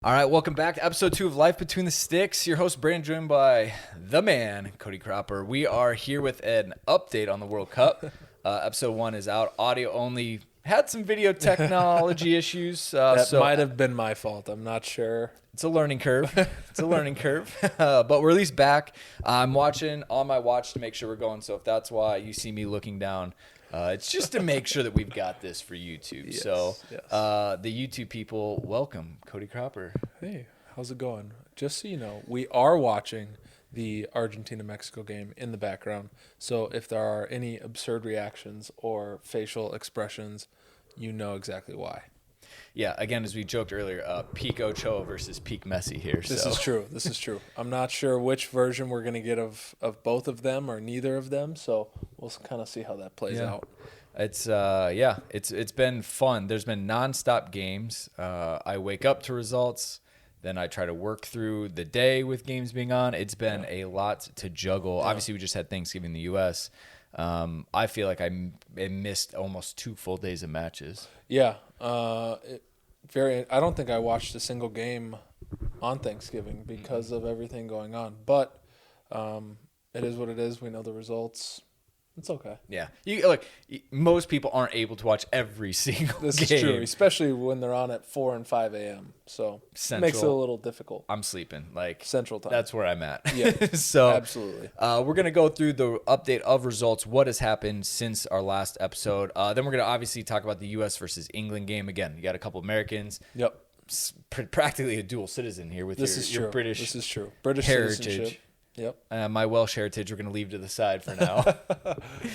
All right, welcome back to episode 2 of Life Between the Sticks. Your host, Brandon, joined by the man, Cody Cropper. We are here with an update on the World Cup. Episode 1 is out, audio only. Had some video technology issues. That might have been my fault. I'm not sure. It's a learning curve. But we're at least back. I'm watching on my watch to make sure we're going. So if that's why you see me looking down, it's just to make sure that we've got this for YouTube. Yes, So yes. the YouTube people, welcome, Cody Cropper. Hey, how's it going? Just so you know, we are watching the Argentina-Mexico game in the background. So if there are any absurd reactions or facial expressions, you know exactly why. Yeah, again, as we joked earlier, peak Ochoa versus peak Messi here. This is true. This is true. I'm not sure which version we're going to get of both of them or neither of them. So we'll kind of see how that plays out. It's been fun. There's been nonstop games. I wake up to results. Then I try to work through the day with games being on. It's been a lot to juggle. Yeah. Obviously, we just had Thanksgiving in the U.S. I feel like I missed almost 2 full days of matches. Yeah. I don't think I watched a single game on Thanksgiving because of everything going on. But it is what it is. We know the results. It's okay. Yeah. Most people aren't able to watch every single game. This is true, especially when they're on at 4 and 5 a.m. So it makes it a little difficult. I'm sleeping. Central time. That's where I'm at. Yeah, so absolutely. We're going to go through the update of results, what has happened since our last episode. Then we're going to obviously talk about the U.S. versus England game. Again, you got a couple Americans. Yep. Practically a dual citizen here with your British This is true. British heritage. Citizenship. Yep. My Welsh heritage we're going to leave to the side for now.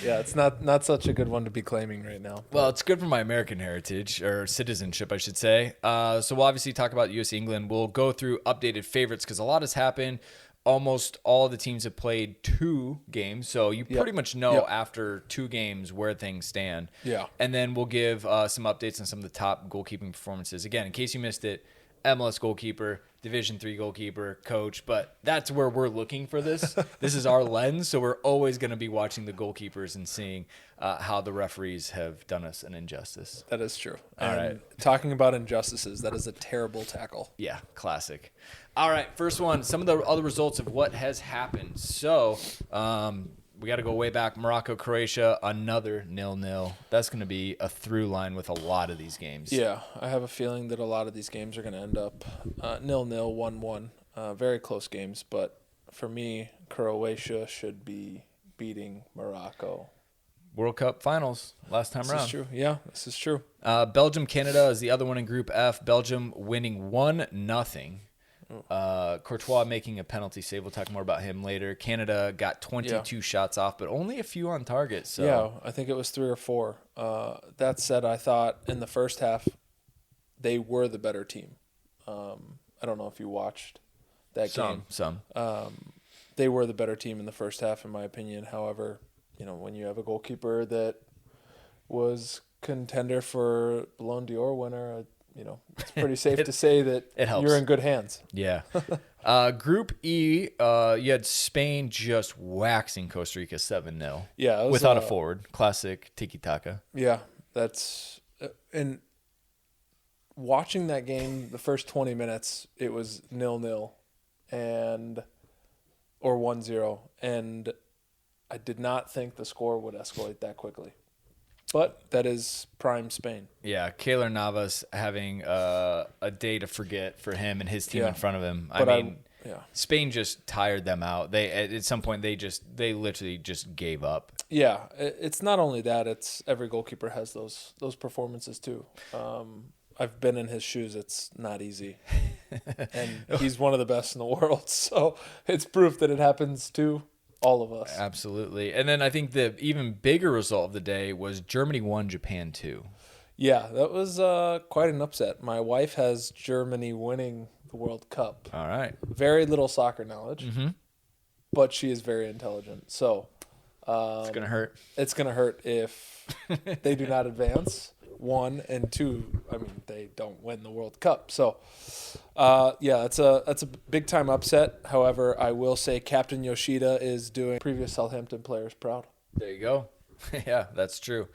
Yeah, it's not such a good one to be claiming right now. Well, it's good for my American heritage, or citizenship, I should say. So we'll obviously talk about U.S. England. We'll go through updated favorites because a lot has happened. Almost all the teams have played 2 games, so you pretty much know after 2 games where things stand. Yeah. And then we'll give some updates on some of the top goalkeeping performances. Again, in case you missed it, MLS goalkeeper, Division III goalkeeper, coach, but that's where we're looking for this. This is our lens, so we're always going to be watching the goalkeepers and seeing how the referees have done us an injustice. That is true. All right. Talking about injustices, that is a terrible tackle. Yeah, classic. All right, first one, some of the other results of what has happened. So we got to go way back. Morocco, Croatia, another 0-0. That's going to be a through line with a lot of these games. Yeah, I have a feeling that a lot of these games are going to end up 0-0, 1-1. Very close games, but for me, Croatia should be beating Morocco. World Cup finals last time around. This is true. Yeah, this is true. Belgium, Canada is the other one in Group F. Belgium winning 1-0. Courtois making a penalty save. We'll talk more about him later. Canada got 22 shots off, but only a few on target. So yeah, I think it was 3 or 4. That said, I thought in the first half they were the better team. I don't know if you watched that game. Some. They were the better team in the first half, in my opinion. However, when you have a goalkeeper that was contender for Ballon d'Or winner, it's pretty safe to say that it helps. You're in good hands. Yeah. Group E, you had Spain just waxing Costa Rica 7-0. Yeah. Without a forward. Classic tiki-taka. Yeah. That's and watching that game, the first 20 minutes, it was 0-0 or 1-0. And I did not think the score would escalate that quickly. But that is prime Spain. Yeah, Keylor Navas having a day to forget for him and his team in front of him. Spain just tired them out. They at some point they literally just gave up. Yeah, it's not only that; it's every goalkeeper has those performances too. I've been in his shoes. It's not easy, and he's one of the best in the world. So it's proof that it happens to all of us. Absolutely. And then I think the even bigger result of the day was Germany 1, Japan 2. Yeah, that was quite an upset. My wife has Germany winning the World Cup. All right. Very little soccer knowledge, but she is very intelligent. So it's going to hurt. It's going to hurt if they do not advance. 1 and 2, I mean, they don't win the World Cup. So, that's a big time upset. However, I will say Captain Yoshida is doing previous Southampton players proud. There you go. Yeah, that's true.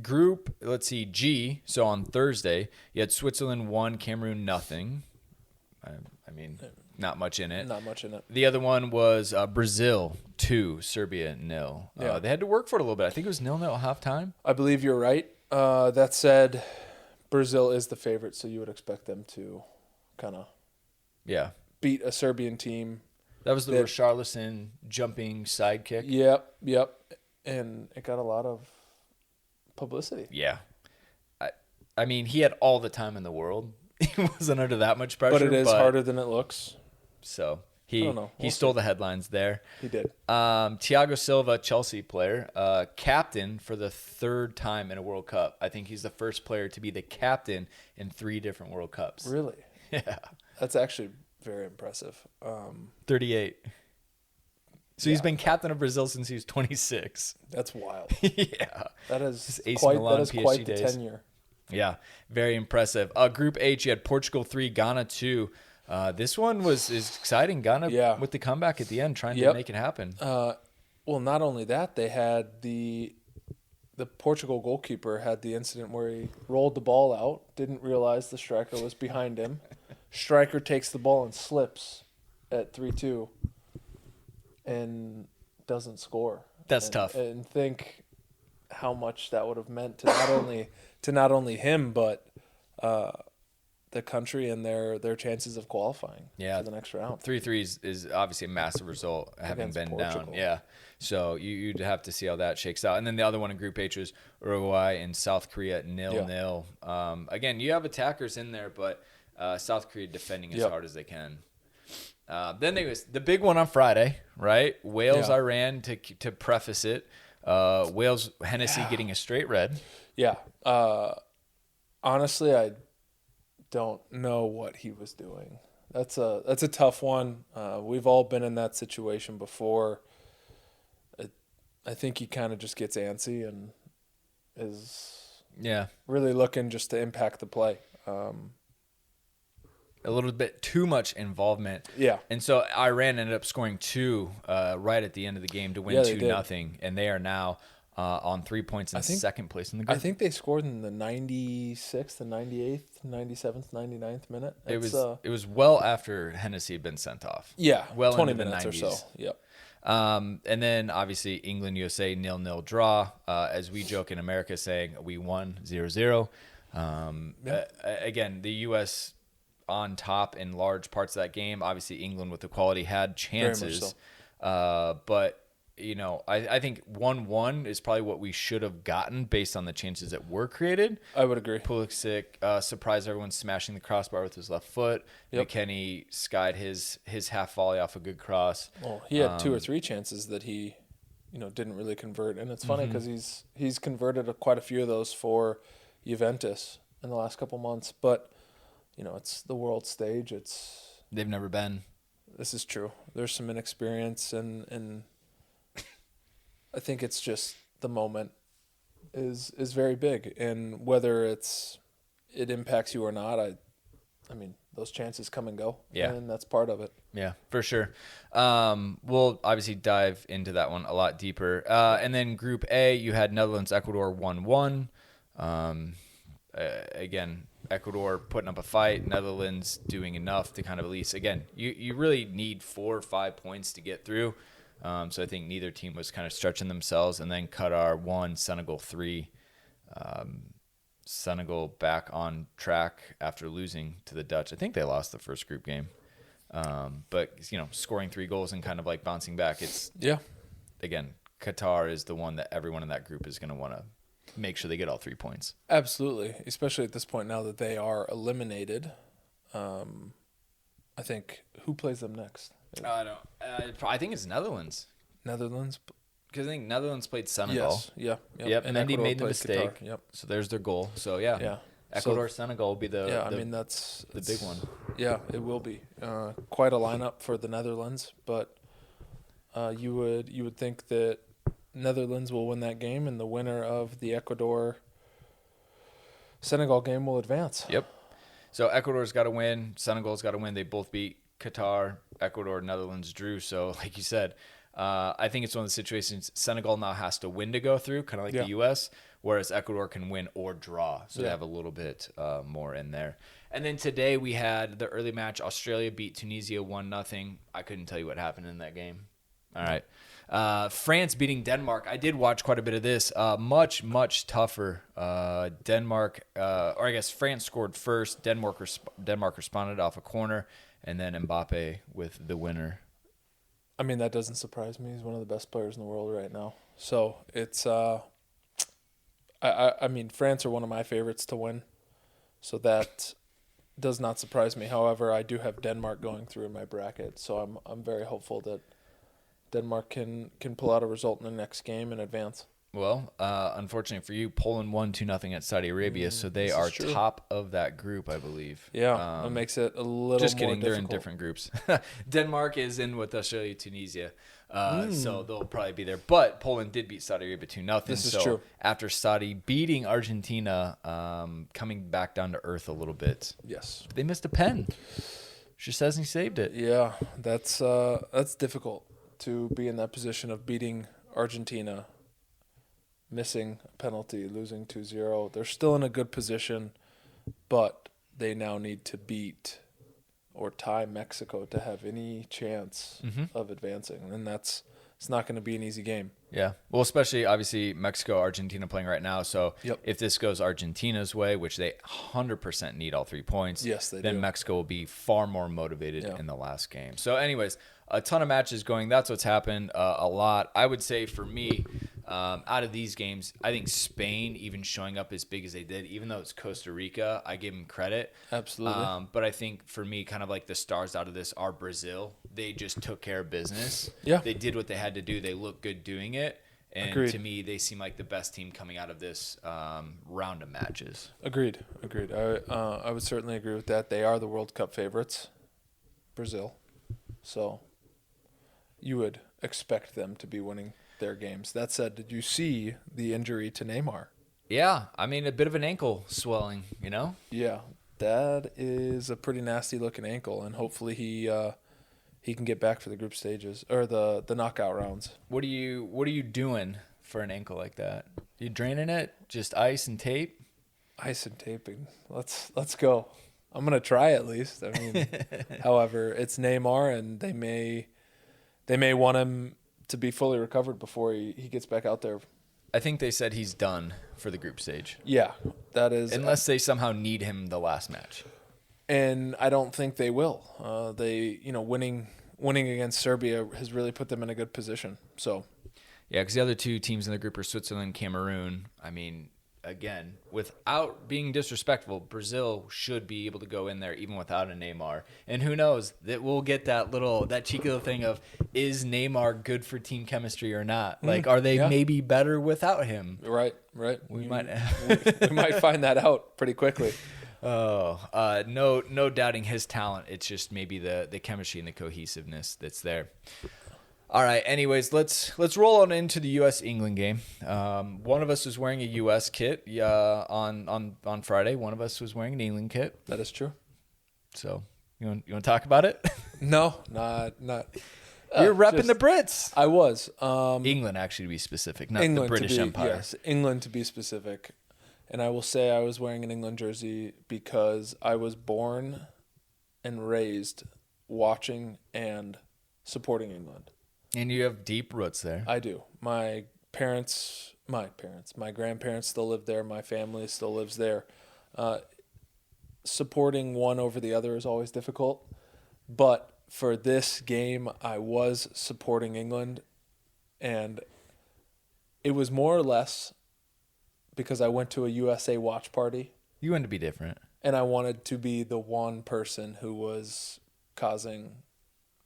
Group, let's see, G. So on Thursday, you had Switzerland 1, Cameroon nothing. I mean, not much in it. Not much in it. The other one was Brazil 2, Serbia 0. Yeah. They had to work for it a little bit. I think it was 0-0 at halftime. I believe you're right. That said, Brazil is the favorite, so you would expect them to kind of beat a Serbian team. That was the Richarlison jumping sidekick. Yep. And it got a lot of publicity. Yeah. I mean, he had all the time in the world. He wasn't under that much pressure. But it is harder than it looks. So I don't know. he stole the headlines there. He did. Thiago Silva, Chelsea player, captain for the third time in a World Cup. I think he's the first player to be the captain in 3 different World Cups. Really? Yeah. That's actually very impressive. 38. So he's been captain of Brazil since he was 26. That's wild. Yeah. That is AC quite, Milan, that is PSG quite the days. tenure. Yeah, very impressive. Group H, you had Portugal 3, Ghana 2. This one is exciting. Ghana with the comeback at the end, trying to make it happen. Well, not only that, they had the Portugal goalkeeper had the incident where he rolled the ball out, didn't realize the striker was behind him. Striker takes the ball and slips at 3-2 and doesn't score. That's tough. And think how much that would have meant to not only him but the country and their chances of qualifying for the next round. 3-3 is obviously a massive result, having Against been Portugal. down. Yeah, so you'd have to see how that shakes out. And then the other one in Group H was Uruguay and South Korea 0-0. Again, you have attackers in there, but South Korea defending as hard as they can. Then there was the big one on Friday, right? Wales, Iran, to preface it. Wales, Hennessy getting a straight red. Yeah. Honestly, I don't know what he was doing. That's a tough one. We've all been in that situation before. I think he kind of just gets antsy and is really looking just to impact the play. A little bit too much involvement. Yeah. And so Iran ended up scoring 2 right at the end of the game to win 2-0. And they are now on 3 points in second place in the group. I think they scored in the 96th, the 98th, 97th, 99th minute. It was well after Hennessy had been sent off. Yeah, well 20 into the minutes 90s. or so. Yep. And then obviously England, USA 0-0 draw. As we joke in America, saying we won 0-0. Again, the U.S. on top in large parts of that game. Obviously, England with the quality had chances, but I think 1-1 is probably what we should have gotten based on the chances that were created. I would agree. Pulisic surprised everyone smashing the crossbar with his left foot. McKennie skied his half volley off a good cross. Well, he had 2 or 3 chances that he, didn't really convert, and it's funny because he's converted quite a few of those for Juventus in the last couple months, but. It's the world stage. They've never been. This is true. There's some inexperience, and I think it's just the moment is very big, and whether it impacts you or not, I mean those chances come and go, and that's part of it. Yeah, for sure. We'll obviously dive into that one a lot deeper. And then Group A, you had Netherlands, Ecuador 1-1. Again, Ecuador putting up a fight, Netherlands doing enough to kind of at least, again, you really need 4 or 5 points to get through. So I think neither team was kind of stretching themselves. And then Qatar 1, Senegal 3. Senegal back on track after losing to the Dutch. I think they lost the first group game. But, scoring 3 goals and kind of like bouncing back. Again, Qatar is the one that everyone in that group is going to want to make sure they get all 3 points. Absolutely, especially at this point now that they are eliminated. I think who plays them next? I think it's Netherlands. Netherlands, because I think Netherlands played Senegal. Yes. Yep. And Mendy made the mistake. Qatar. Yep. So there's their goal. So Ecuador, Senegal will be that's the big one. Yeah, it will be quite a lineup for the Netherlands, but you would think that Netherlands will win that game, and the winner of the Ecuador-Senegal game will advance. Yep. So Ecuador's got to win. Senegal's got to win. They both beat Qatar. Ecuador, Netherlands drew. So, like you said, I think it's one of the situations Senegal now has to win to go through, kind of like the U.S., whereas Ecuador can win or draw. So they have a little bit more in there. And then today we had the early match. Australia beat Tunisia 1-0. I couldn't tell you what happened in that game. All right. France beating Denmark. I did watch quite a bit of this. Much, much tougher. Denmark, or I guess France scored first. Denmark responded off a corner, and then Mbappe with the winner. I mean, that doesn't surprise me. He's one of the best players in the world right now. So it's, I mean, France are one of my favorites to win. So that does not surprise me. However, I do have Denmark going through in my bracket. So I'm very hopeful that Denmark can pull out a result in the next game and advance. Well, unfortunately for you, Poland won 2-0 at Saudi Arabia, so they are top of that group, I believe. Yeah, that makes it a little just more kidding, difficult. they're in different groups. Denmark is in with Australia, Tunisia, so they'll probably be there. But Poland did beat Saudi Arabia 2-0. This is true. After Saudi beating Argentina, coming back down to earth a little bit. Yes. They missed a pen. Szczesny saved it. Yeah, that's difficult to be in that position of beating Argentina, missing a penalty, losing 2-0. They're still in a good position, but they now need to beat or tie Mexico to have any chance of advancing. And it's not going to be an easy game. Yeah. Well, especially, obviously, Mexico, Argentina playing right now. So Yep. if this goes Argentina's way, which they 100% need all 3 points, Yes, they then do. Mexico will be far more motivated Yeah. in the last game. So anyways, a ton of matches going. That's what's happened a lot. I would say for me, out of these games, I think Spain, even showing up as big as they did, even though it's Costa Rica, I give them credit. Absolutely. But I think for me, kind of like the stars out of this are Brazil. They just took care of business. Yeah. They did what they had to do. They look good doing it. And Agreed. to me, they seem like the best team coming out of this round of matches. Agreed. I would certainly agree with that. They are the World Cup favorites, Brazil. So you would expect them to be winning their games. That said, did you see the injury to Neymar? Yeah, I mean, a bit of an ankle swelling, Yeah, that is a pretty nasty looking ankle, and hopefully he can get back for the group stages or the knockout rounds. What are you doing for an ankle like that? You draining it? Just ice and tape? Ice and taping. Let's go. I'm gonna try at least. I mean, however, it's Neymar, and they may want him to be fully recovered before he gets back out there. I think they said he's done for the group stage. Yeah, that is. Unless they somehow need him the last match. And I don't think they will. Winning against Serbia has really put them in a good position. So, yeah, because the other two teams in the group are Switzerland and Cameroon. I mean, again, without being disrespectful, Brazil should be able to go in there even without a Neymar. And who knows, that we'll get that cheeky little thing of, is Neymar good for team chemistry or not? Like, are they maybe better without him? Right. We might we might find that out pretty quickly. No doubting his talent. It's just maybe the chemistry and the cohesiveness that's there. All right. Anyways, let's roll on into the U.S.-England game. One of us was wearing a U.S. kit on Friday. One of us was wearing an England kit. That is true. So you want to talk about it? No, not. You're repping the Brits. I was. England, actually, to be specific, not England the British Empire. Yes, England to be specific. And I will say I was wearing an England jersey because I was born and raised watching and supporting England. And you have deep roots there. I do. My grandparents still live there. My family still lives there. Supporting one over the other is always difficult. But for this game, I was supporting England. And it was more or less because I went to a USA watch party. You wanted to be different. And I wanted to be the one person who was causing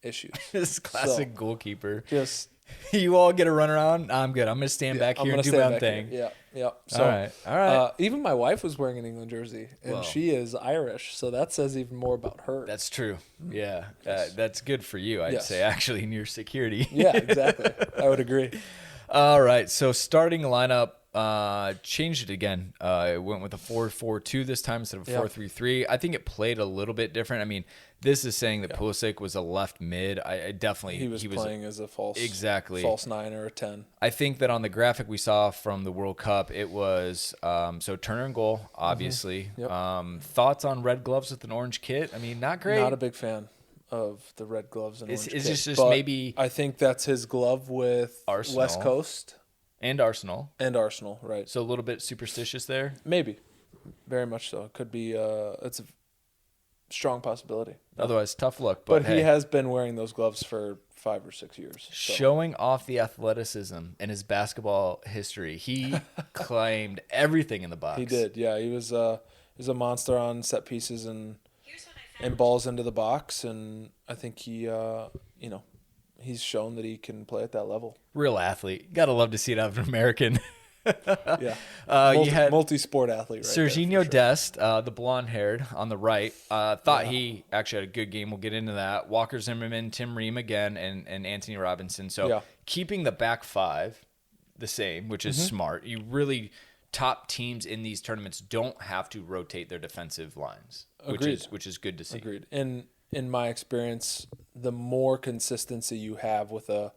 issues. This classic goalkeeper. Just you all get a run around. I'm good. I'm gonna stand back here and do my own thing. Yeah. So, all right. Even my wife was wearing an England jersey, and she is Irish, so that says even more about her. That's true. Yeah, that's good for you. I'd say actually in your security. Yeah, exactly. I would agree. All right. So starting lineup. Changed it again. It went with a 4-4-2 this time instead of a 4-3-3. I think it played a little bit different. I mean, this is saying that Pulisic was a left mid. I definitely he was playing as a false false 9 or a 10. I think that on the graphic we saw from the World Cup, it was so Turner in goal, obviously. Thoughts on red gloves with an orange kit? I mean, not great. Not a big fan of the red gloves and orange kit. It's just maybe I think that's his glove with Arsenal. West Coast. And Arsenal. Right. So a little bit superstitious there? Maybe. Very much so. It could be it's a strong possibility. Otherwise, tough luck. But hey, he has been wearing those gloves for 5 or 6 years. So. Showing off the athleticism in his basketball history. He claimed everything in the box. He did, yeah. He was a monster on set pieces and balls into the box. And I think he, he's shown that he can play at that level. Real athlete. Gotta love to see it out of an American. Yeah. You had multi-sport athlete right Serginho there, Dest, the blonde-haired on the right. Thought he actually had a good game. We'll get into that. Walker Zimmerman, Tim Ream again, and Anthony Robinson. So keeping the back five the same, which is smart. You really top teams in these tournaments don't have to rotate their defensive lines, which is good to see. Agreed. In my experience, the more consistency you have with a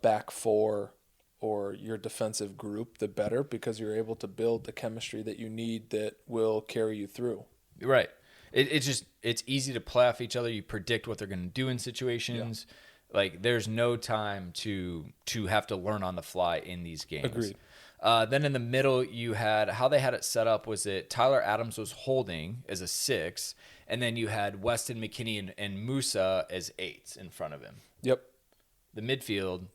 back four or your defensive group, the better, because you're able to build the chemistry that you need that will carry you through. Right. It's easy to play off each other. You predict what they're going to do in situations. Yeah. Like there's no time to have to learn on the fly in these games. Agreed. Then in the middle, you had how they had it set up was that Tyler Adams was holding as a 6, and then you had Weston McKennie and Musa as 8s in front of him. Yep. The midfield,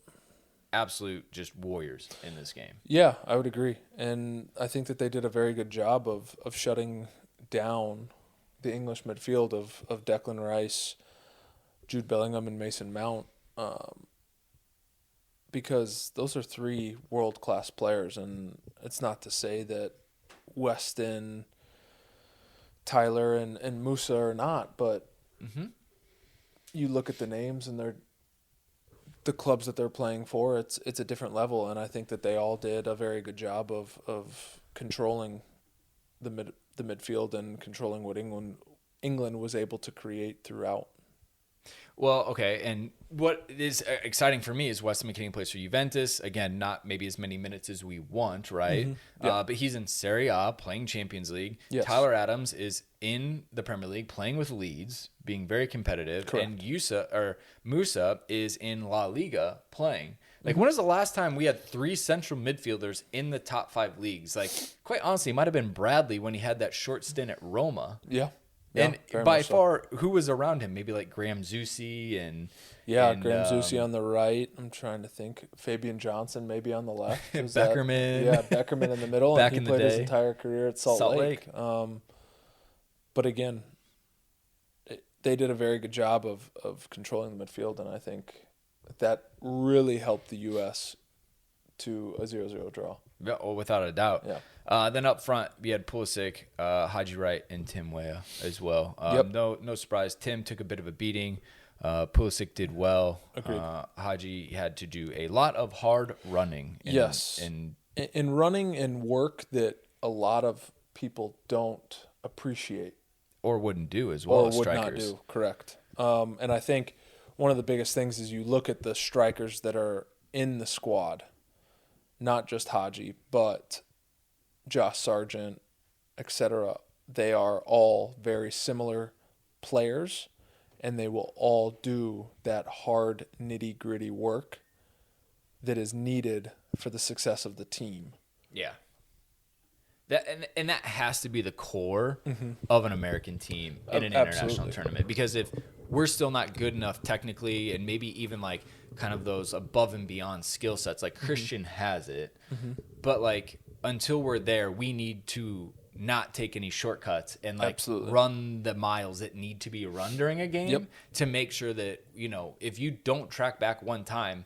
absolute just warriors in this game. Yeah, I would agree. And I think that they did a very good job of shutting down the English midfield of Declan Rice, Jude Bellingham, and Mason Mount, because those are 3 world-class players. And it's not to say that Weston, Tyler, and Musa are not, but you look at the names and the clubs that they're playing for, it's a different level, and I think that they all did a very good job of controlling the midfield and controlling what England was able to create throughout. Well, okay, and what is exciting for me is Weston McKennie plays for Juventus. Again, not maybe as many minutes as we want, right? But he's in Serie A playing Champions League. Yes. Tyler Adams is in the Premier League playing with Leeds, being very competitive. Correct. And Musa is in La Liga playing. Like, when was the last time we had 3 central midfielders in the top 5 leagues? Like, quite honestly, it might have been Bradley when he had that short stint at Roma. Yeah. And by far, who was around him? Maybe like Graham Zusi and Graham Zusi on the right. I'm trying to think. Fabian Johnson maybe on the left. Beckerman. Beckerman in the middle. Back and in he the played day. his entire career at Salt Lake. But again, they did a very good job of controlling the midfield, and I think that really helped the U.S. to a 0-0 draw. Yeah, well, without a doubt. Yeah. Then up front, we had Pulisic, Haji Wright, and Tim Weah as well. No surprise. Tim took a bit of a beating. Pulisic did well. Agreed. Haji had to do a lot of hard running. In running and work that a lot of people don't appreciate. Or wouldn't do as well as strikers. Or would not do, correct. And I think one of the biggest things is you look at the strikers that are in the squad, not just Haji, but Josh Sargent, etc. They are all very similar players, and they will all do that hard, nitty-gritty work that is needed for the success of the team. Yeah. That has to be the core of an American team in an international tournament. Because if we're still not good enough technically, and maybe even like kind of those above and beyond skill sets, like Christian has it, but like until we're there, we need to not take any shortcuts and like run the miles that need to be run during a game to make sure that, if you don't track back one time,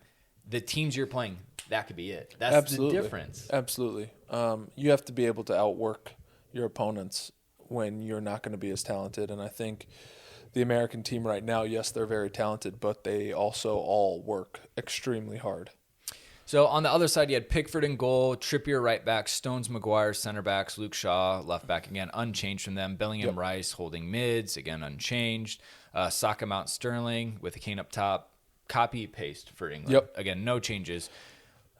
the teams you're playing, that could be it. That's the difference. Absolutely. You have to be able to outwork your opponents when you're not going to be as talented. And I think the American team right now, yes, they're very talented, but they also all work extremely hard. So on the other side, you had Pickford in goal, Trippier right back, Stones, Maguire center backs, Luke Shaw left back again, unchanged from them. Bellingham, Rice holding mids, again unchanged. Saka, Mount, Sterling with a Kane up top. Copy paste for England. Again, no changes.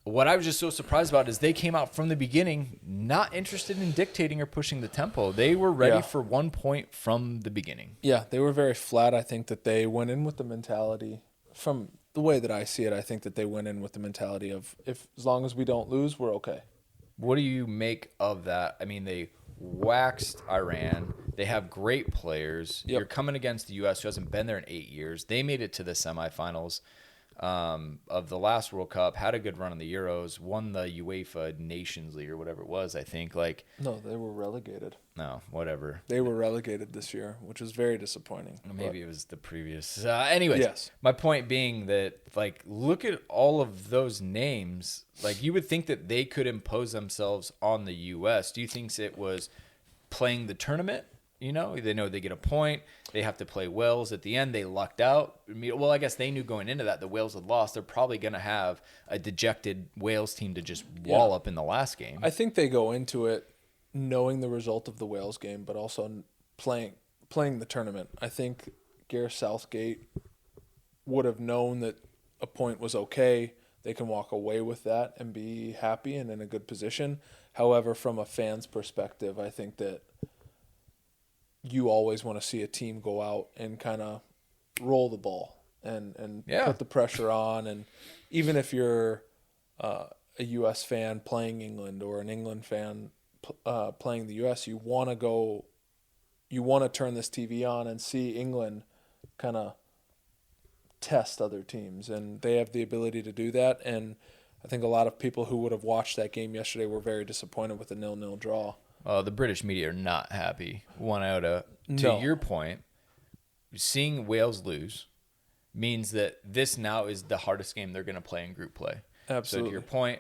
What I was just so surprised about is they came out from the beginning not interested in dictating or pushing the tempo. They were ready for 1 point from the beginning. Yeah, they were very flat. I think that they went in with the mentality, from the way that I see it, I think that they went in with the mentality of, if as long as we don't lose, we're okay. What do you make of that? I mean, they waxed Iran. They have great players. You're coming against the U.S., who hasn't been there in 8 years. They made it to the semifinals of the last World Cup, had a good run in the Euros, won the UEFA Nations League or whatever it was, I think. No, they were relegated. No, whatever. They were relegated this year, which was very disappointing. Maybe it was the previous. Anyways, my point being that, look at all of those names. You would think that they could impose themselves on the U.S. Do you think it was playing the tournament? They know they get a point. They have to play Wales at the end. They lucked out. I guess they knew going into that the Wales had lost. They're probably going to have a dejected Wales team to just wall up in the last game. I think they go into it knowing the result of the Wales game, but also playing the tournament. I think Gareth Southgate would have known that a point was okay. They can walk away with that and be happy and in a good position. However, from a fan's perspective, I think that you always want to see a team go out and kind of roll the ball and put the pressure on. And even if you're a U.S. fan playing England or an England fan playing the U.S., you want to turn this TV on and see England kind of test other teams. And they have the ability to do that. And I think a lot of people who would have watched that game yesterday were very disappointed with the 0-0 draw. The British media are not happy. 1 iota. To your point, seeing Wales lose means that this now is the hardest game they're going to play in group play. Absolutely. So to your point,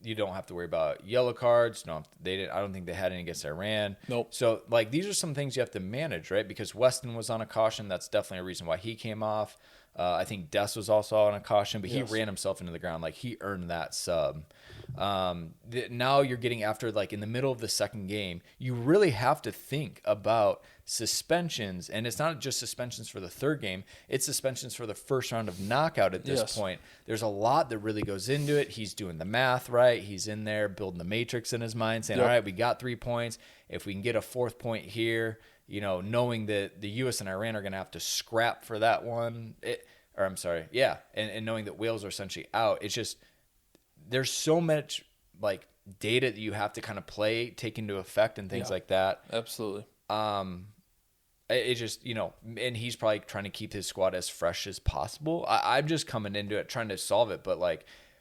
you don't have to worry about yellow cards. No, I don't think they had any against Iran. Nope. So these are some things you have to manage, right? Because Weston was on a caution. That's definitely a reason why he came off. I think Des was also on a caution, but he ran himself into the ground. He earned that sub. Now you're getting after, in the middle of the second game, you really have to think about suspensions. And it's not just suspensions for the third game. It's suspensions for the first round of knockout at this point. There's a lot that really goes into it. He's doing the math right. He's in there building the matrix in his mind, saying, all right, we got 3 points. If we can get a fourth point here, knowing that the U.S. and Iran are going to have to scrap for that one. And knowing that Wales are essentially out. It's just, there's so much data that you have to kind of take into effect and things like that. Absolutely. It just, and he's probably trying to keep his squad as fresh as possible. I'm just coming into it trying to solve it, but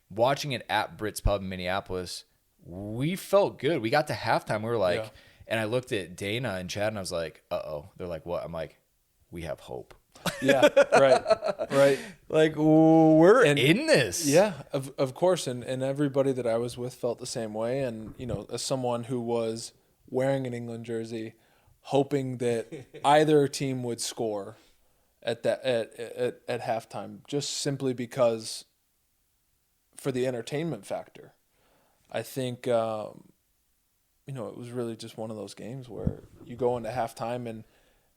watching it at Brits Pub in Minneapolis, we felt good. We got to halftime. We were and I looked at Dana and Chad and I was like, uh-oh. They're like, what? I'm like, we have hope. Yeah, right. We're in this. Yeah, of course. And everybody that I was with felt the same way. And, as someone who was wearing an England jersey, hoping that either team would score at halftime, just simply because for the entertainment factor. I think, it was really just one of those games where you go into halftime and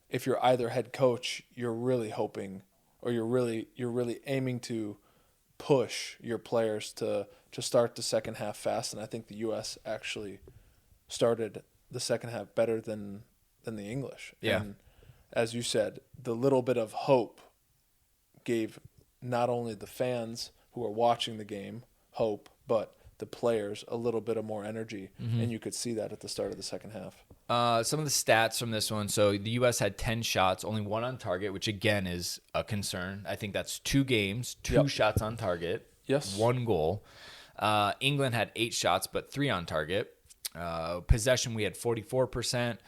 if you're either head coach, you're really hoping, or you're really aiming to push your players to start the second half fast. And I think the U.S. actually started the second half better than the English. Yeah. And as you said, the little bit of hope gave not only the fans who are watching the game hope, but the players a little bit of more energy, and you could see that at the start of the second half. Some of the stats from this one. So the U.S. had 10 shots, only 1 on target, which again is a concern. I think that's 2 games, 2 shots on target, 1 goal. England had 8 shots, but 3 on target. Possession, we had 44%.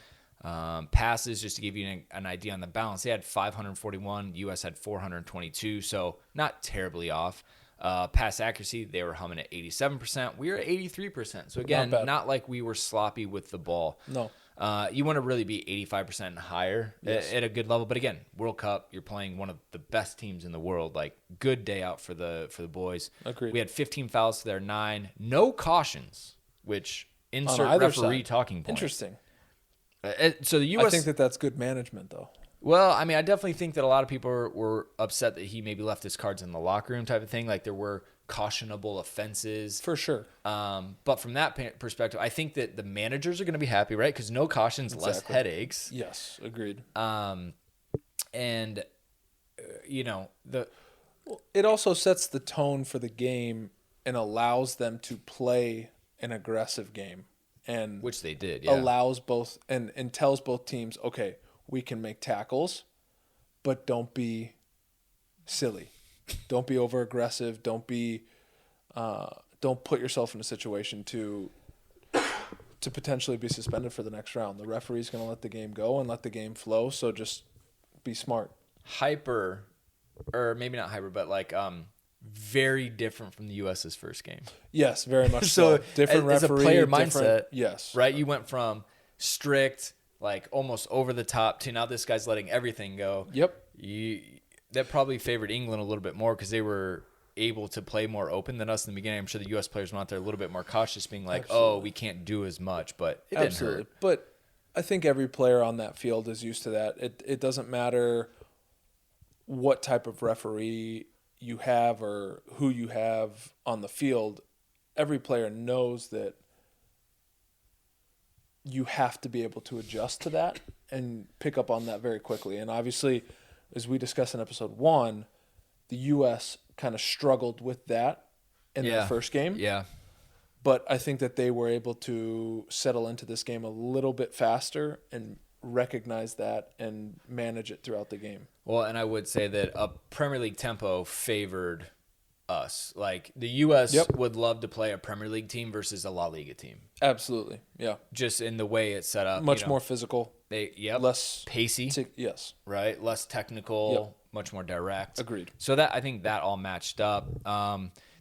Passes, just to give you an idea on the balance, they had 541. U.S. had 422, so not terribly off. Pass accuracy, they were humming at 87%. We were at 83%. So again, not like we were sloppy with the ball. No. You want to really be 85% and higher at a good level. But again, World Cup, you're playing one of the best teams in the world. Like, good day out for the boys. Agreed. We had 15 fouls to their 9. No cautions, which insert either referee side. talking point. Interesting. So the U.S. I think that's good management, though. Well, I mean, I definitely think that a lot of people were upset that he maybe left his cards in the locker room type of thing. Like, there were cautionable offenses. For sure. But from that perspective, I think that the managers are going to be happy, right? Because no cautions, less headaches. Yes, agreed. And, it also sets the tone for the game and allows them to play an aggressive game. And which they did, yeah. Allows both and tells both teams, okay, we can make tackles, but don't be silly. Don't be over aggressive. Don't put yourself in a situation to potentially be suspended for the next round. The referee's going to let the game go and let the game flow. So just be smart. Hyper, or maybe not hyper, but like very different from the U.S.'s first game. Yes, very much so. Different as referee, a player mindset. Yes, right. You went from strict, like almost over the top, to now this guy's letting everything go. Yep. That probably favored England a little bit more because they were able to play more open than us in the beginning. I'm sure the U.S. players went out there a little bit more cautious, being like, "Oh, we can't do as much," but it didn't hurt. But I think every player on that field is used to that. It doesn't matter what type of referee you have or who you have on the field. Every player knows that you have to be able to adjust to that and pick up on that very quickly. And obviously, as we discussed in episode 1, the U.S. kind of struggled with that in their first game. Yeah. But I think that they were able to settle into this game a little bit faster and recognize that and manage it throughout the game. Well, and I would say that a Premier League tempo favored us. Like, the U.S. would love to play a Premier League team versus a La Liga team. Absolutely, yeah. Just in the way it's set up. Much more physical. Less pacey. Yes. Right? Less technical, much more direct. Agreed. So I think that all matched up.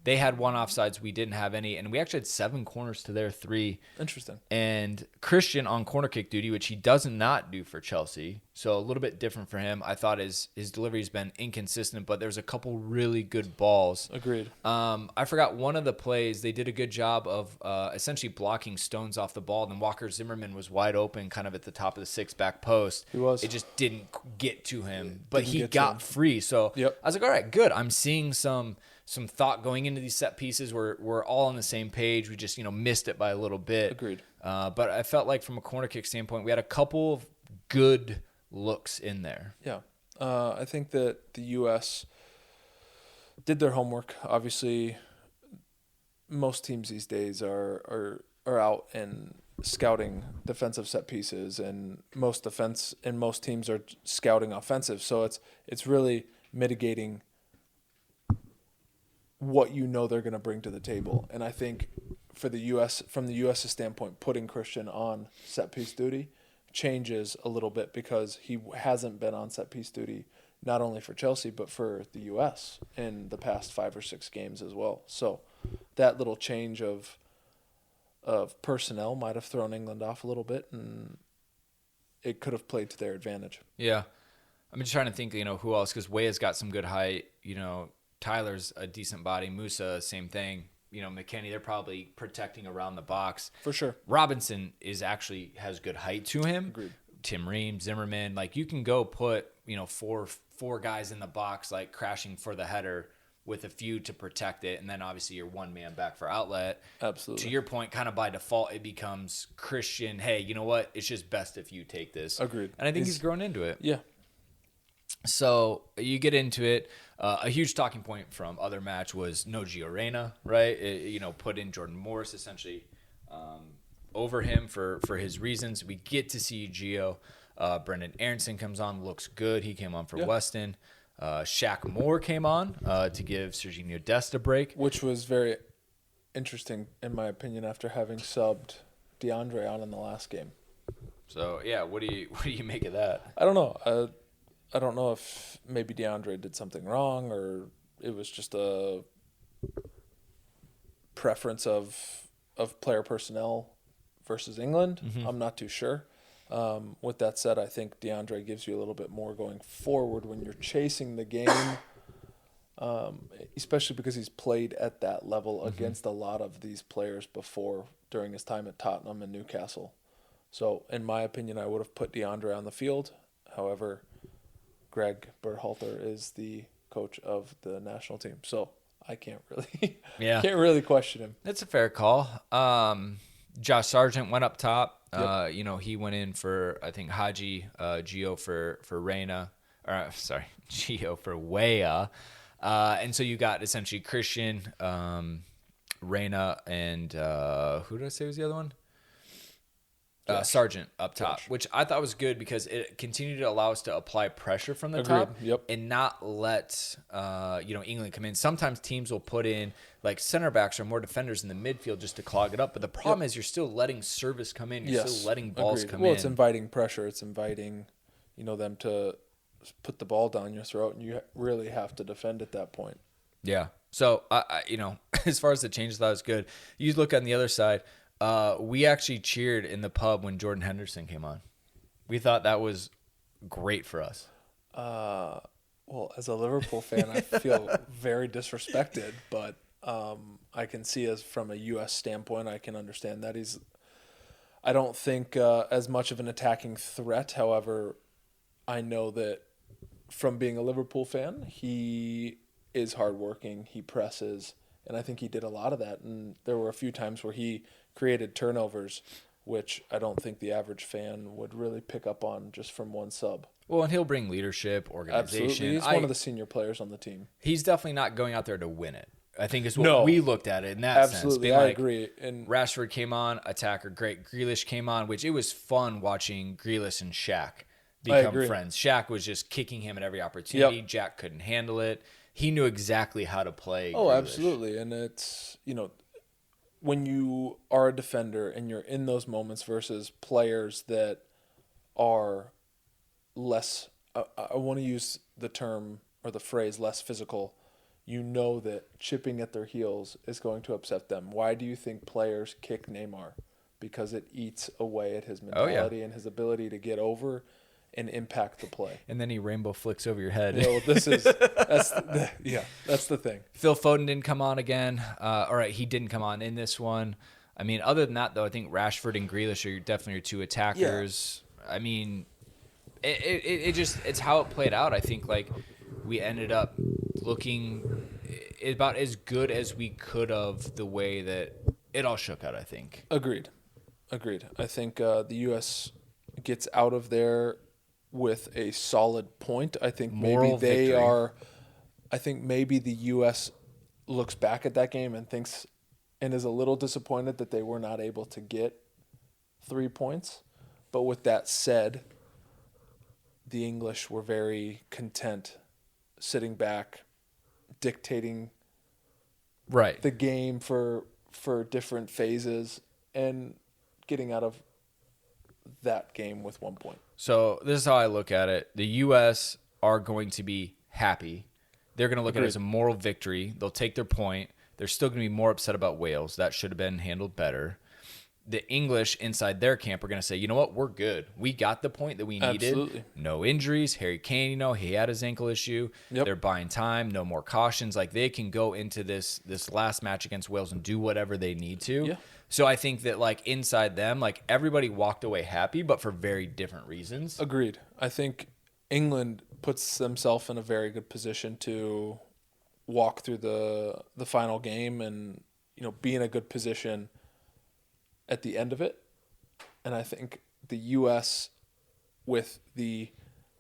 They had 1 offsides. We didn't have any. And we actually had 7 corners to their 3. Interesting. And Christian on corner kick duty, which he does not do for Chelsea. So a little bit different for him. I thought his delivery's been inconsistent, but there's a couple really good balls. Agreed. I forgot one of the plays. They did a good job of essentially blocking Stones off the ball. And Walker Zimmerman was wide open kind of at the top of the 6 back post. He was. It just didn't get to him. But he got free. So I was like, all right, good. I'm seeing some thought going into these set pieces. We're all on the same page. We just missed it by a little bit. Agreed. But I felt like from a corner kick standpoint, we had a couple of good looks in there. Yeah. I think that the U.S. did their homework. Obviously, most teams these days are out and scouting defensive set pieces, and most teams are scouting offensive. So it's really mitigating what they're going to bring to the table. And I think for the U.S., from the U.S.'s standpoint, putting Christian on set piece duty changes a little bit because he hasn't been on set piece duty not only for Chelsea but for the U.S. in the past 5 or 6 games as well. So that little change of personnel might have thrown England off a little bit, and it could have played to their advantage. Yeah. I'm just trying to think, who else, because Weah's got some good height, Tyler's a decent body. Musa, same thing. McKennie, they're probably protecting around the box. For sure. Robinson has good height to him. Agreed. Tim Ream, Zimmerman. Like, you can go put, four guys in the box, like, crashing for the header with a few to protect it. And then, obviously, you're one man back for outlet. Absolutely. To your point, kind of by default, it becomes Christian, hey, you know what? It's just best if you take this. Agreed. And I think he's grown into it. Yeah. So you get into it. A huge talking point from other match was no Gio Reyna, right? Put in Jordan Morris essentially over him for his reasons. We get to see Gio. Brendan Aronson comes on, looks good. He came on for Weston. Shaq Moore came on to give Sergiño Dest a break. Which was very interesting, in my opinion, after having subbed DeAndre on in the last game. So, yeah, what do you make of that? I don't know. I don't know if maybe DeAndre did something wrong or it was just a preference of player personnel versus England. Mm-hmm. I'm not too sure. With that said, I think DeAndre gives you a little bit more going forward when you're chasing the game, especially because he's played at that level against a lot of these players before during his time at Tottenham and Newcastle. So, in my opinion, I would have put DeAndre on the field. However, Greg Berhalter is the coach of the national team, so I can't really question him. That's a fair call. Josh Sargent went up top. Yep. He went in for, I think, Haji, Gio for Reyna, or sorry, Gio for Weah. And so you got essentially Christian, Reyna, and who did I say was the other one? Sargent up top, which I thought was good because it continued to allow us to apply pressure from the top and not let England come in. Sometimes teams will put in like center backs or more defenders in the midfield just to clog it up, but the problem is you're still letting service come in. You're still letting balls come in. Well, it's inviting pressure. It's inviting them to put the ball down your throat, and you really have to defend at that point. Yeah. So I as far as the changes, that was good. You look on the other side. We actually cheered in the pub when Jordan Henderson came on. We thought that was great for us. Well, as a Liverpool fan, I feel very disrespected, but I can see as from a U.S. standpoint, I can understand that. I don't think as much of an attacking threat. However, I know that from being a Liverpool fan, he is hardworking, he presses, and I think he did a lot of that. And there were a few times where he created turnovers, which I don't think the average fan would really pick up on just from one sub. Well, and he'll bring leadership, organization. Absolutely. He's one of the senior players on the team. He's definitely not going out there to win it, I think is what we looked at it in that sense. Absolutely, I agree. And Rashford came on, attacker, great. Grealish came on, which it was fun watching Grealish and Shaq become friends. Shaq was just kicking him at every opportunity. Jack couldn't handle it. He knew exactly how to play Grealish. Absolutely. And it's, when you are a defender and you're in those moments versus players that are less, I want to use the term or the phrase less physical, that chipping at their heels is going to upset them. Why do you think players kick Neymar? Because it eats away at his mentality and his ability to get over and impact the play. And then he rainbow flicks over your head. That's the thing. Phil Foden didn't come on again. All right, he didn't come on in this one. I mean, other than that, though, I think Rashford and Grealish are definitely your two attackers. Yeah. I mean, it's how it played out. I think, we ended up looking about as good as we could have the way that it all shook out, I think. Agreed. I think the U.S. gets out of there with a solid point. I think maybe I think maybe the U.S. looks back at that game and thinks and is a little disappointed that they were not able to get 3 points. But with that said, the English were very content sitting back, dictating the game for different phases and getting out of that game with 1 point. So this is how I look at it. The U.S. are going to be happy. They're going to look at it as a moral victory. They'll take their point. They're still going to be more upset about Wales. That should have been handled better. The English inside their camp are going to say, you know what, we're good. We got the point that we needed. Absolutely. No injuries. Harry Kane, he had his ankle issue. Yep. They're buying time. No more cautions. They can go into this last match against Wales and do whatever they need to. Yeah. So I think that inside them, everybody walked away happy, but for very different reasons. Agreed. I think England puts themselves in a very good position to walk through the final game and be in a good position at the end of it. And I think the U.S. with the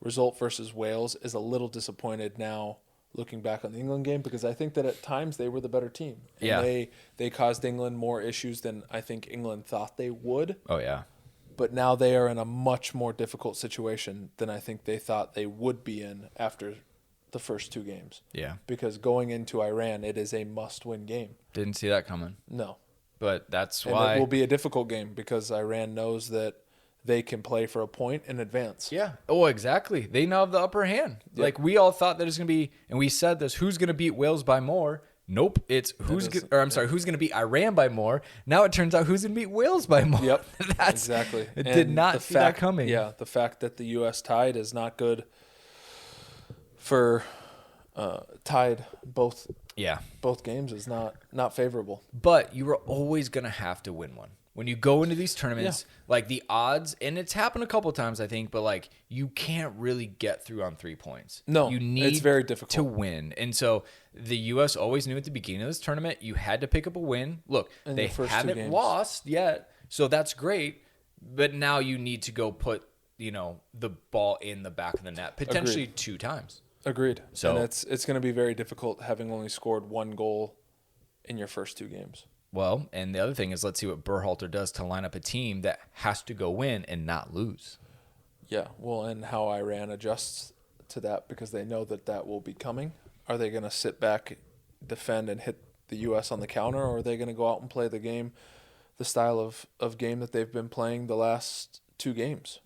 result versus Wales is a little disappointed now looking back on the England game, because I think that at times they were the better team. And they caused England more issues than I think England thought they would. Oh, yeah. But now they are in a much more difficult situation than I think they thought they would be in after the first 2 games. Yeah. Because going into Iran, it is a must-win game. Didn't see that coming. No. But that's why. And it will be a difficult game because Iran knows that they can play for a point in advance. Yeah. Oh, exactly. They now have the upper hand. Yep. We all thought that it's going to be, and we said this, who's going to beat Wales by more? Nope, it's who's going to beat Iran by more. Now it turns out who's going to beat Wales by more. Yep, That's exactly. It did not see that coming. Yeah, the fact that the U.S. tied is not good for tied both games is not favorable. But you are always going to have to win one. When you go into these tournaments, like the odds, and it's happened a couple of times, I think, but like you can't really get through on 3 points. No, you need it's very difficult to win. And so the U.S. always knew at the beginning of this tournament, you had to pick up a win. Look, they haven't lost yet, so that's great. But now you need to go put, the ball in the back of the net, potentially 2 times. Agreed. So and it's going to be very difficult having only scored 1 goal in your first 2 games. Well, and the other thing is, let's see what Berhalter does to line up a team that has to go win and not lose. Yeah, well, and how Iran adjusts to that because they know that will be coming. Are they going to sit back, defend, and hit the U.S. on the counter, or are they going to go out and play the game, the style of game that they've been playing the last 2 games?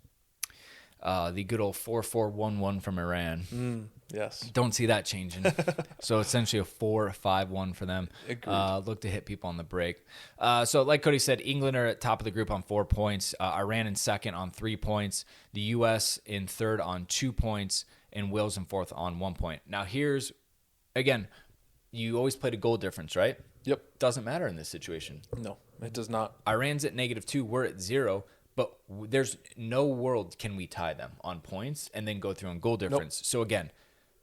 The good old 4-4-1-1 from Iran. Yes. Don't see that changing. So essentially a 4-5-1 for them. Agreed. Look to hit people on the break. So like Cody said, England are at top of the group on 4 points. Iran in second on 3 points. The U.S. in third on 2 points. And Wales in fourth on 1 point. Now here's, again, you always played a goal difference, right? Yep. Doesn't matter in this situation. No, it does not. Iran's at -2. We're at 0. But there's no world can we tie them on points and then go through on goal difference. Nope. So, again,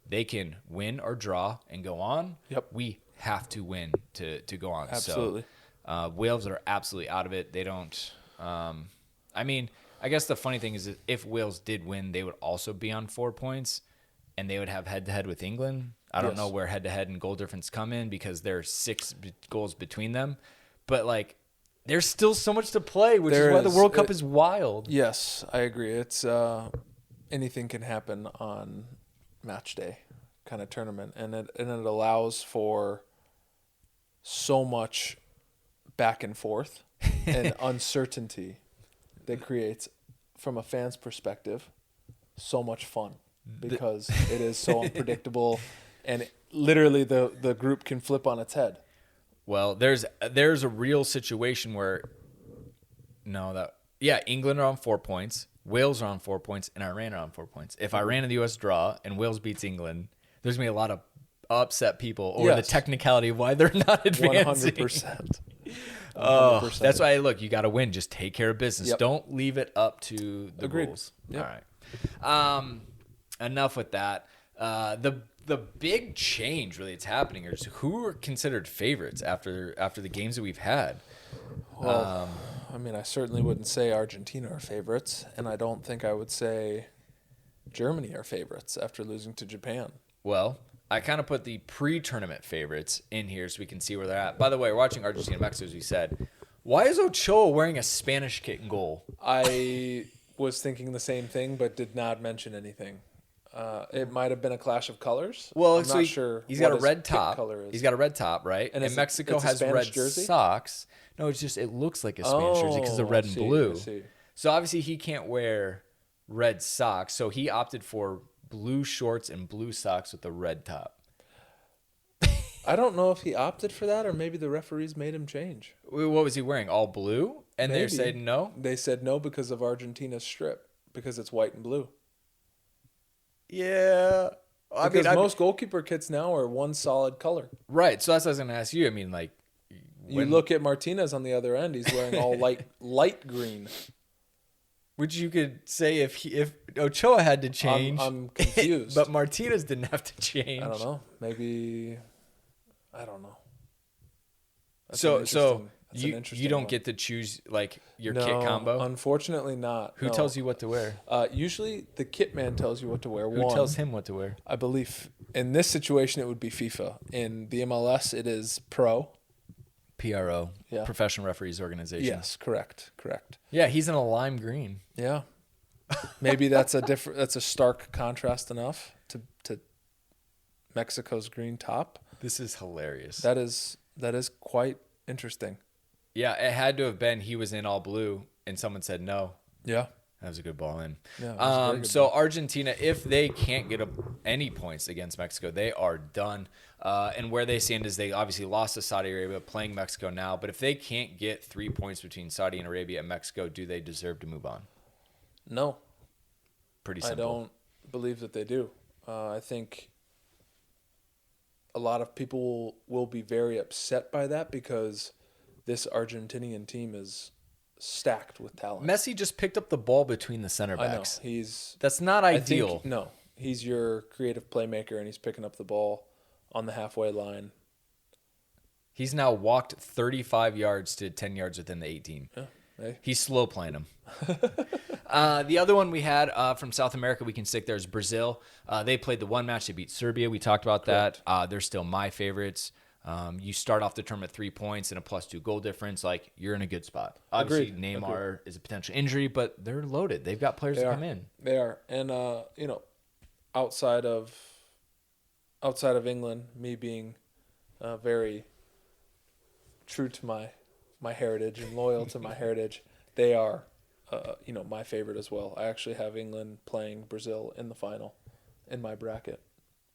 they can win or draw and go on. Yep. We have to win to go on. Absolutely. So, Wales are absolutely out of it. They don't I guess the funny thing is that if Wales did win, they would also be on 4 points and they would have head-to-head with England. I don't know where head-to-head and goal difference come in because there are 6 goals between them. But, like, there's still so much to play, which is why the World Cup is wild. Yes, I agree. It's anything can happen on match day kind of tournament, and it allows for so much back and forth and uncertainty that creates, from a fan's perspective, so much fun because it is so unpredictable, and literally the group can flip on its head. Well, there's a real situation where England are on 4 points, Wales are on 4 points, and Iran are on 4 points. If Iran and the U.S. draw and Wales beats England, there's going to be a lot of upset people over the technicality of why they're not advancing. 100%. That's why, look, you got to win. Just take care of business. Yep. Don't leave it up to the Agreed. rules. Yep. All right. Enough with that. The big change really that's happening is who are considered favorites after the games that we've had. Well, I certainly wouldn't say Argentina are favorites, and I don't think I would say Germany are favorites after losing to Japan. Well, I kind of put the pre-tournament favorites in here so we can see where they're at. By the way, we're watching Argentina-Mexico, as we said. Why is Ochoa wearing a Spanish kit in goal? I was thinking the same thing, but did not mention anything. It might have been a clash of colors. Well, I'm not sure. He's got a red top. Color is. He's got a red top, right? And Mexico has red jersey? socks. No, it's just it looks like a Spanish jersey because of red and blue. I see. So obviously he can't wear red socks, so he opted for blue shorts and blue socks with a red top. I don't know if he opted for that or maybe the referees made him change. What was he wearing? All blue? And they said no? They said no because of Argentina's strip, because it's white and blue. Yeah. Because most goalkeeper kits now are one solid color. Right. So that's what I was going to ask you. You look at Martinez on the other end, he's wearing all light green. Which you could say if Ochoa had to change. I'm confused. But Martinez didn't have to change. I don't know. Maybe, I don't know. So you don't get to choose your kit combo? Unfortunately not. Who tells you what to wear? Usually the kit man tells you what to wear. Who tells him what to wear? I believe in this situation it would be FIFA. In the MLS it is PRO. Professional Referees Organization. Yes, correct. Yeah, he's in a lime green. Yeah. Maybe that's a stark contrast enough to Mexico's green top. This is hilarious. That is quite interesting. Yeah, it had to have been he was in all blue and someone said no. Yeah. That was a good ball in. Yeah, it was a very good So ball. Argentina, if they can't get any points against Mexico, they are done. And where they stand is they obviously lost to Saudi Arabia, playing Mexico now. But if they can't get 3 points between Saudi Arabia and Mexico, do they deserve to move on? No, Pretty I simple. don't believe that they do. I think a lot of people will be very upset by that because this Argentinian team is stacked with talent. Messi just picked up the ball between the center I know. backs. He's That's not I ideal. think, no, he's your creative playmaker, and he's picking up the ball on the halfway line. He's now walked 35 yards to 10 yards within the 18. Yeah, hey. He's slow playing him. The other one we had from South America, we can stick there, is Brazil. They played the one match. They beat Serbia. We talked about that. They're still my favorites. You start off the tournament 3 points and a +2 goal difference. Like, you're in a good spot. Obviously, Agreed. Neymar is a potential injury, but they're loaded. They've got players to come in. They are. And, outside of England, me being very true to my heritage and loyal to my heritage, they are, my favorite as well. I actually have England playing Brazil in the final in my bracket.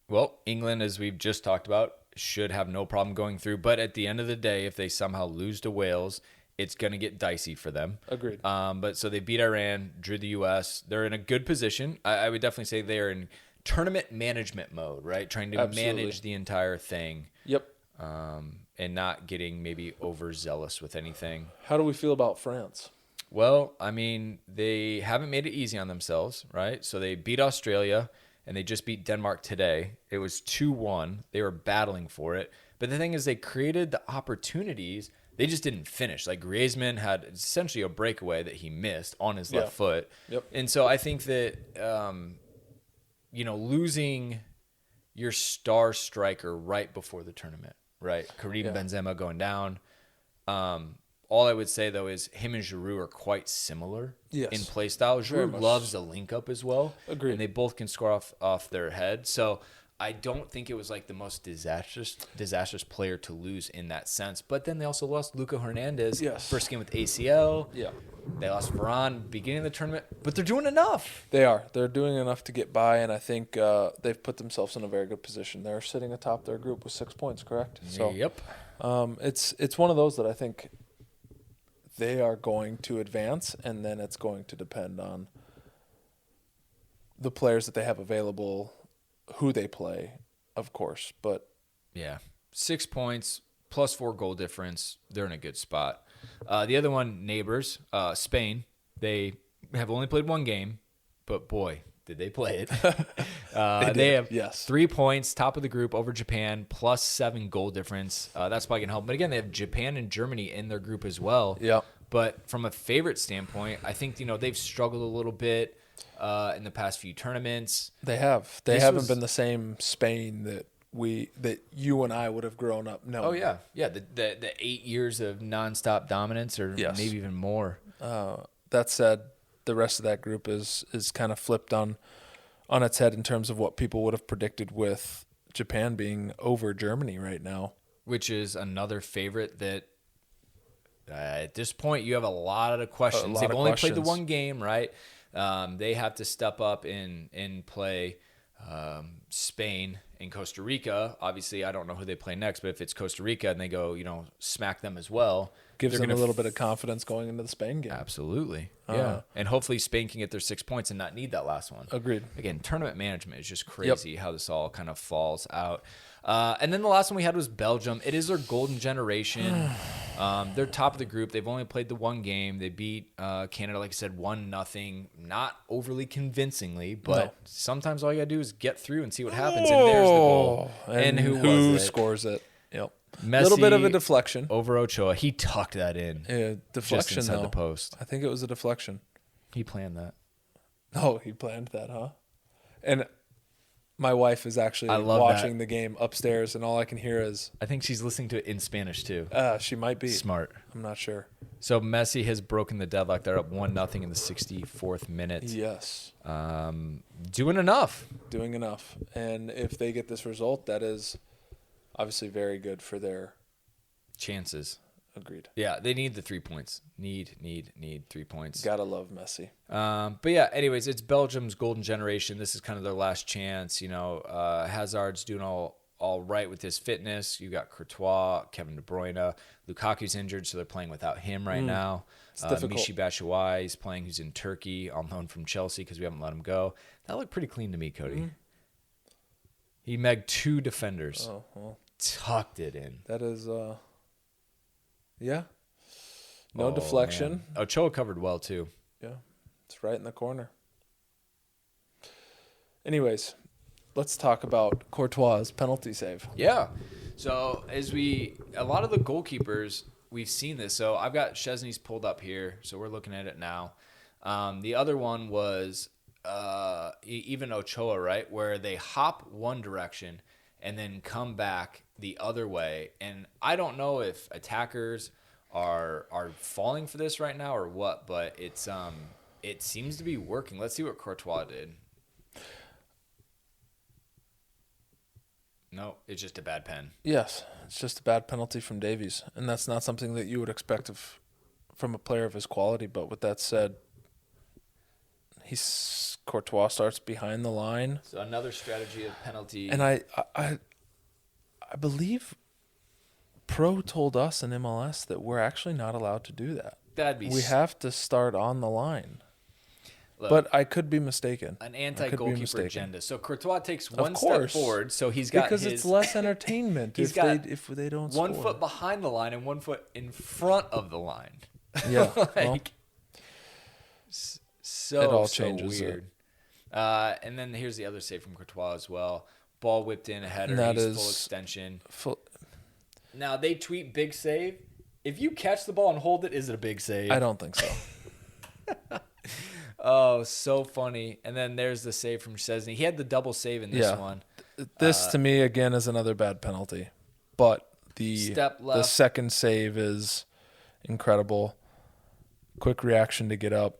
Well, England, as we've just talked about, should have no problem going through. But at the end of the day, if they somehow lose to Wales, it's going to get dicey for them. Agreed. But so they beat Iran, drew the U.S. They're in a good position. I would definitely say they're in tournament management mode, right? Trying to manage the entire thing. Yep. And not getting maybe overzealous with anything. How do we feel about France? Well, I mean, they haven't made it easy on themselves, right? So they beat Australia, and they just beat Denmark today. It was 2-1. They were battling for it. But the thing is, they created the opportunities. They just didn't finish. Like, Griezmann had essentially a breakaway that he missed on his left foot. Yep. And so I think that, losing your star striker right before the tournament, right? Karim Benzema going down. All I would say, though, is him and Giroud are quite similar in play style. Giroud loves a link-up as well. Agreed. And they both can score off their head. So I don't think it was like the most disastrous player to lose in that sense. But then they also lost Luka Hernandez. First game with ACL. Yeah. They lost Varane beginning of the tournament. But they're doing enough. They are. They're doing enough to get by, and I think they've put themselves in a very good position. They're sitting atop their group with 6 points, correct? So, yep. It's one of those that I think they are going to advance, and then it's going to depend on the players that they have available, who they play, of course. But yeah, 6 points plus 4 goal difference. They're in a good spot. The other one, neighbors, Spain. They have only played one game, but boy, did they play it. They have 3 points, top of the group over Japan, +7 goal difference. That's probably going to help. But again, they have Japan and Germany in their group as well. Yeah. But from a favorite standpoint, I think, they've struggled a little bit in the past few tournaments. They have. They haven't been the same Spain that you and I would have grown up knowing. Oh, yeah. Yeah, the 8 years of nonstop dominance, or maybe even more. That said, the rest of that group is kind of flipped on its head in terms of what people would have predicted, with Japan being over Germany right now. Which is another favorite that at this point you have a lot of questions. They've only played the one game, right? They have to step up and play Spain and Costa Rica. Obviously, I don't know who they play next, but if it's Costa Rica and they go, smack them as well, gives them a little bit of confidence going into the Spain game. Absolutely. Yeah. And hopefully Spain can get their 6 points and not need that last one. Agreed. Again, tournament management is just crazy how this all kind of falls out. And then the last one we had was Belgium. It is their golden generation. They're top of the group. They've only played the one game. They beat Canada, like I said, 1-0. Not overly convincingly, but sometimes all you got to do is get through and see what happens. And there's the goal. And who was it? Scores it? Yep. Messi, a little bit of a deflection over Ochoa. He tucked that in. Yeah, deflection, just inside though. the post. I think it was a deflection. He planned that. Oh, he planned that, huh? And my wife is actually watching the game upstairs, and all I can hear is... I think she's listening to it in Spanish, too. She might be. Smart. I'm not sure. So Messi has broken the deadlock. They're up 1-0 in the 64th minute. Yes. Doing enough. Doing enough. And if they get this result, that is obviously very good for their... chances. Agreed. Yeah, they need the 3 points. Need 3 points. Gotta love Messi. But yeah, anyways, it's Belgium's golden generation. This is kind of their last chance. Hazard's doing all right with his fitness. You got Courtois, Kevin De Bruyne. Lukaku's injured, so they're playing without him right now. It's difficult. Michy Batshuayi is playing, who's in Turkey on loan from Chelsea because we haven't let him go. That looked pretty clean to me, Cody. He megged 2 defenders. Oh, well. Tucked it in. That is, yeah. No deflection. Man. Ochoa covered well, too. Yeah, it's right in the corner. Anyways, let's talk about Courtois' penalty save. Yeah. So a lot of the goalkeepers, we've seen this. So I've got Szczesny's pulled up here, so we're looking at it now. The other one was even Ochoa, right, where they hop one direction and then come back the other way. And I don't know if attackers are falling for this right now or what, but it seems to be working. Let's see what Courtois did. No, it's just a bad pen. Yes, it's just a bad penalty from Davies, and that's not something that you would expect from a player of his quality. But with that said, Courtois starts behind the line. So another strategy of penalty. And I believe Pro told us in MLS that we're actually not allowed to do that. We have to start on the line. Look, but I could be mistaken. An anti-goalkeeper agenda. So Courtois takes one step forward, so he's got because it's less entertainment if they don't one score. foot behind the line and 1 foot in front of the line. Yeah, so it all changes weird. And then here's the other save from Courtois as well. Ball whipped in, a header, full extension. Now they tweet big save. If you catch the ball and hold it, is it a big save? I don't think so. Oh, so funny. And then there's the save from Szczesny. He had the double save in this one. This, to me, again, is another bad penalty. But the second save is incredible. Quick reaction to get up,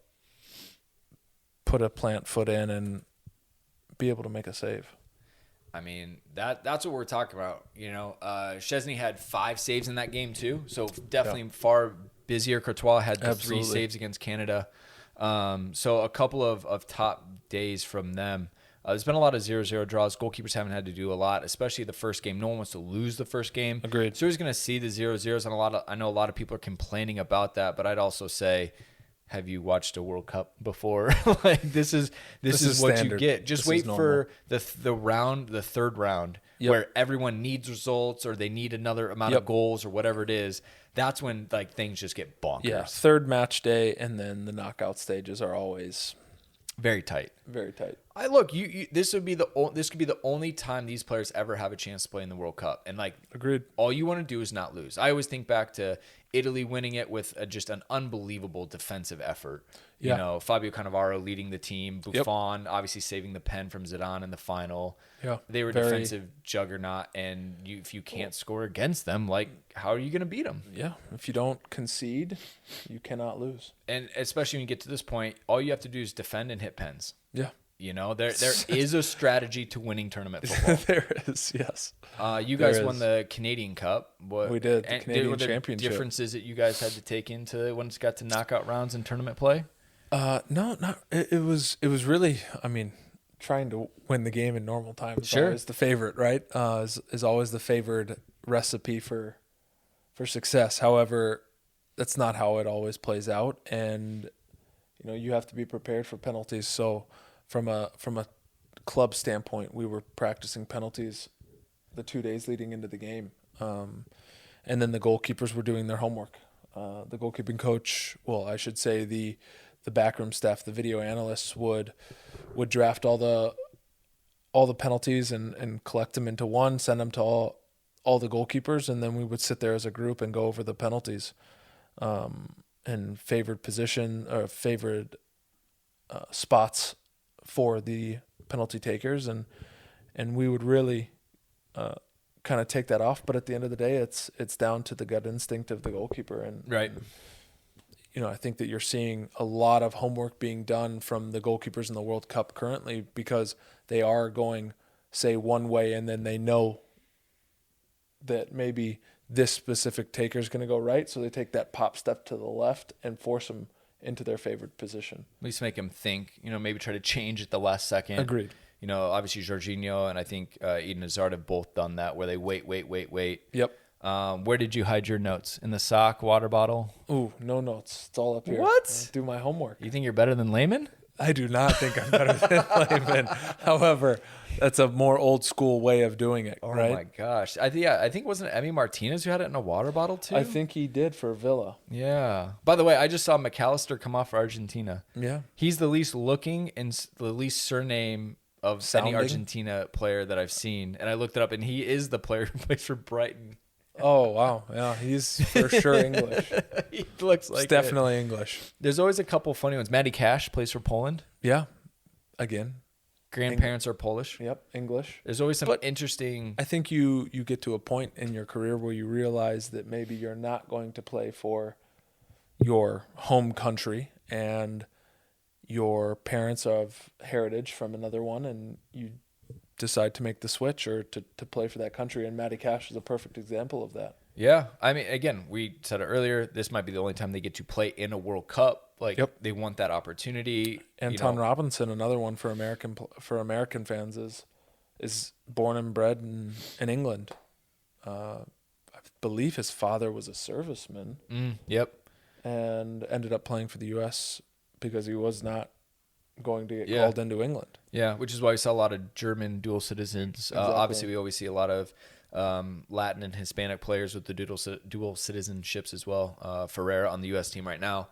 put a plant foot in, and be able to make a save. I mean, that's what we're talking about. Szczesny had 5 saves in that game too. So definitely far busier. Courtois had the 3 saves against Canada. So a couple of top days from them. There's been a lot of 0-0 draws. Goalkeepers haven't had to do a lot, especially the first game. No one wants to lose the first game. Agreed. So he's going to see the 0-0s, and I know a lot of people are complaining about that, but I'd also say, have you watched a World Cup before? This is what standard. You get. Just wait for the third round, where everyone needs results or they need another amount of goals or whatever it is. That's when things just get bonkers. Yeah, third match day, and then the knockout stages are always very tight. Very tight. Look, this could be the only time these players ever have a chance to play in the World Cup, and agreed. All you want to do is not lose. I always think back to Italy winning it with just an unbelievable defensive effort. Fabio Cannavaro leading the team, Buffon obviously saving the pen from Zidane in the final. Yeah, they were a defensive juggernaut, and if you can't score against them, how are you going to beat them? Yeah, if you don't concede, you cannot lose. And especially when you get to this point, all you have to do is defend and hit pens. Yeah. There is a strategy to winning tournament football. There is, yes. You guys won the Canadian Cup. We did, the Canadian Championship. Differences that you guys had to take into when it's got to knockout rounds and tournament play? No, not. It was really, trying to win the game in normal time is always the favorite, right? Is always the favored recipe for success. However, that's not how it always plays out, and you have to be prepared for penalties. So from a club standpoint, we were practicing penalties the 2 days leading into the game, and then the goalkeepers were doing their homework. The goalkeeping coach, I should say the backroom staff, the video analysts would draft all the penalties and collect them into one, send them to all the goalkeepers, and then we would sit there as a group and go over the penalties and favored position or favored spots for the penalty takers, and we would really kind of take that off. But at the end of the day, it's down to the gut instinct of the goalkeeper, and right. I think that you're seeing a lot of homework being done from the goalkeepers in the World Cup currently, because they are going, say, one way, and then they know that maybe this specific taker is going to go right, so they take that pop step to the left and force them into their favored position. At least make him think, maybe try to change at the last second. Agreed. Obviously Jorginho and I think Eden Hazard have both done that where they wait. Yep. Where did you hide your notes? In the sock, water bottle? Ooh, no notes. It's all up here. What? I'll do my homework. You think you're better than Lehman? I do not think I'm better than Lehman. However, that's a more old school way of doing it, right? Oh my gosh. I think wasn't it Emi Martinez who had it in a water bottle too? I think he did for Villa. Yeah. By the way, I just saw McAllister come off for Argentina. Yeah. He's the least looking and the least surname of Sounding? any Argentina player that I've seen. And I looked it up, and he is the player who plays for Brighton. Oh, wow. Yeah, he's for sure English. He looks like It's definitely English. There's always a couple funny ones. Matty Cash plays for Poland. Yeah. Again. Grandparents are Polish. Yep, English. There's always some interesting... I think you get to a point in your career where you realize that maybe you're not going to play for your home country and your parents are of heritage from another one, and you decide to make the switch or to play for that country. And Matty Cash is a perfect example of that. Yeah. I mean, again, we said it earlier, this might be the only time they get to play in a World Cup. They want that opportunity. Anton Robinson, another one for American fans, is born and bred in England. I believe his father was a serviceman. Yep. And ended up playing for the U.S. because he was not going to get called into England. Yeah, which is why we saw a lot of German dual citizens. Exactly. Obviously, we always see a lot of Latin and Hispanic players with the dual citizenships as well. Ferreira on the U.S. team right now.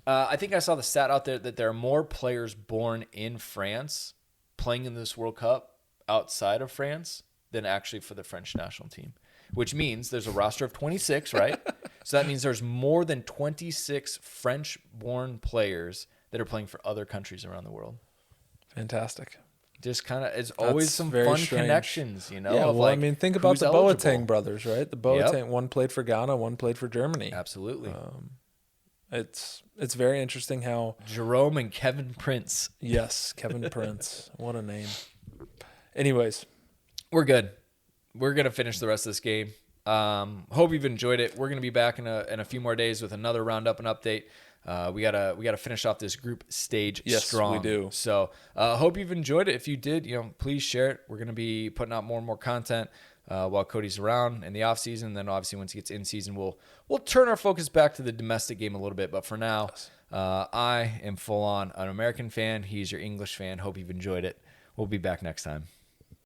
I think I saw the stat out there that there are more players born in France playing in this World Cup outside of France than actually for the French national team, which means there's a roster of 26, right? So that means there's more than 26 French-born players that are playing for other countries around the world. Fantastic. Just kind of, it's always some fun connections, Yeah, well, I mean, think about the Boateng brothers, right? The Boateng, one played for Ghana, one played for Germany. Absolutely. It's very interesting how Jerome and Kevin Prince. Yes, Kevin Prince. What a name. Anyways, we're good. We're gonna finish the rest of this game. Hope you've enjoyed it. We're gonna be back in a few more days with another roundup and update. We gotta finish off this group stage strong. Yes, we do. So hope you've enjoyed it. If you did, please share it. We're gonna be putting out more and more content while Cody's around in the off season. Then obviously once he gets in season, we'll turn our focus back to the domestic game a little bit. But for now, I am full on an American fan. He's your English fan. Hope you've enjoyed it. We'll be back next time.